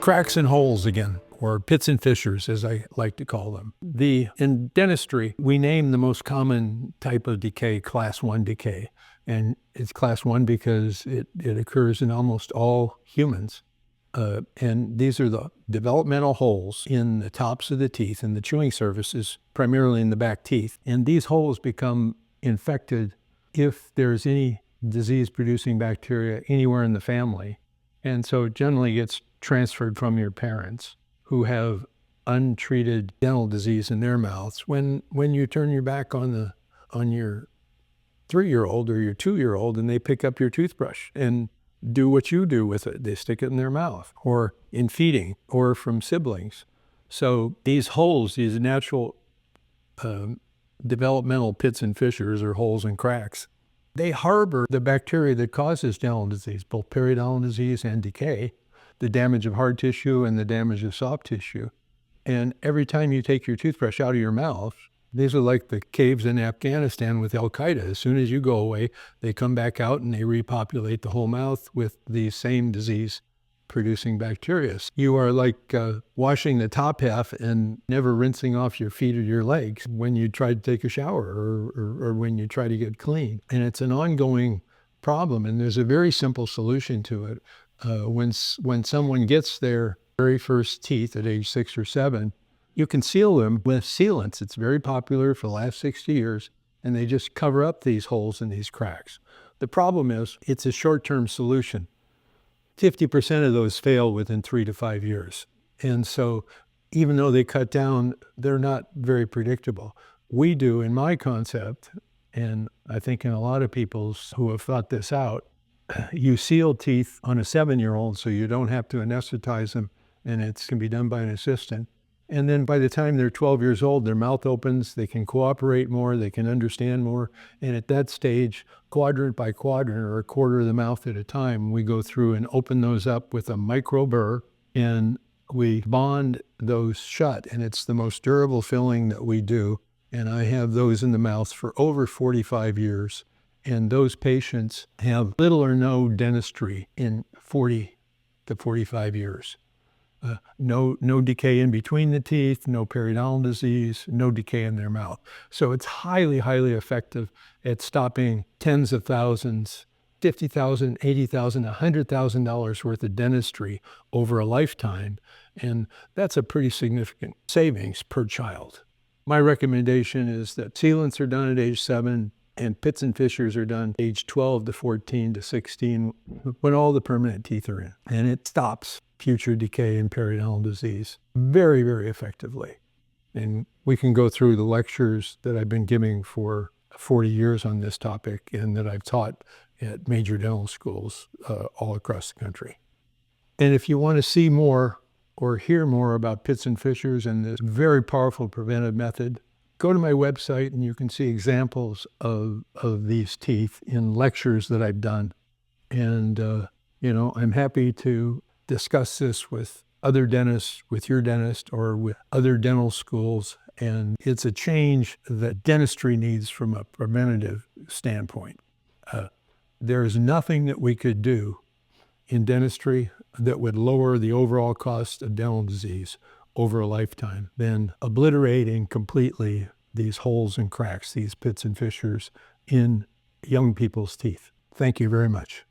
Cracks and holes again, or pits and fissures, as I like to call them. In dentistry, we name the most common type of decay class 1 decay. And it's class 1 because it occurs in almost all humans. And these are the developmental holes in the tops of the teeth, and the chewing surface is primarily in the back teeth. And these holes become infected if there's any disease-producing bacteria anywhere in the family. And so it generally gets transferred from your parents who have untreated dental disease in their mouths. When you turn your back on your 3-year-old or your 2-year-old and they pick up your toothbrush and do what you do with it, they stick it in their mouth, or in feeding, or from siblings. So these holes, these natural developmental pits and fissures, or holes and cracks, they harbor the bacteria that causes dental disease, both periodontal disease and decay, the damage of hard tissue and the damage of soft tissue. And every time you take your toothbrush out of your mouth, these are like the caves in Afghanistan with Al-Qaeda. As soon as you go away, they come back out and they repopulate the whole mouth with the same disease-producing bacteria. You are like washing the top half and never rinsing off your feet or your legs when you try to take a shower or when you try to get clean. And it's an ongoing problem, and there's a very simple solution to it. When someone gets their very first teeth at age 6 or 7, you can seal them with sealants. It's very popular for the last 60 years, and they just cover up these holes and these cracks. The problem is it's a short-term solution. 50% of those fail within 3 to 5 years. And so even though they cut down, they're not very predictable. We do, in my concept, and I think in a lot of people's who have thought this out, you seal teeth on a 7-year-old so you don't have to anesthetize them, and it can be done by an assistant. And then by the time they're 12 years old, their mouth opens, they can cooperate more, they can understand more. And at that stage, quadrant by quadrant, or a quarter of the mouth at a time, we go through and open those up with a micro burr, and we bond those shut. And it's the most durable filling that we do. And I have those in the mouth for over 45 years. And those patients have little or no dentistry in 40 to 45 years. No decay in between the teeth, no periodontal disease, no decay in their mouth. So it's highly, highly effective at stopping tens of thousands, $50,000, $80,000, $100,000 worth of dentistry over a lifetime. And that's a pretty significant savings per child. My recommendation is that sealants are done at age 7, and pits and fissures are done age 12 to 14 to 16 when all the permanent teeth are in. And it stops future decay and periodontal disease very, very effectively. And we can go through the lectures that I've been giving for 40 years on this topic and that I've taught at major dental schools all across the country. And if you want to see more or hear more about pits and fissures and this very powerful preventive method, go to my website and you can see examples of these teeth in lectures that I've done. And, I'm happy to discuss this with other dentists, with your dentist, or with other dental schools. And it's a change that dentistry needs from a preventative standpoint. There's nothing that we could do in dentistry that would lower the overall cost of dental disease over a lifetime than obliterating completely these holes and cracks, these pits and fissures in young people's teeth. Thank you very much.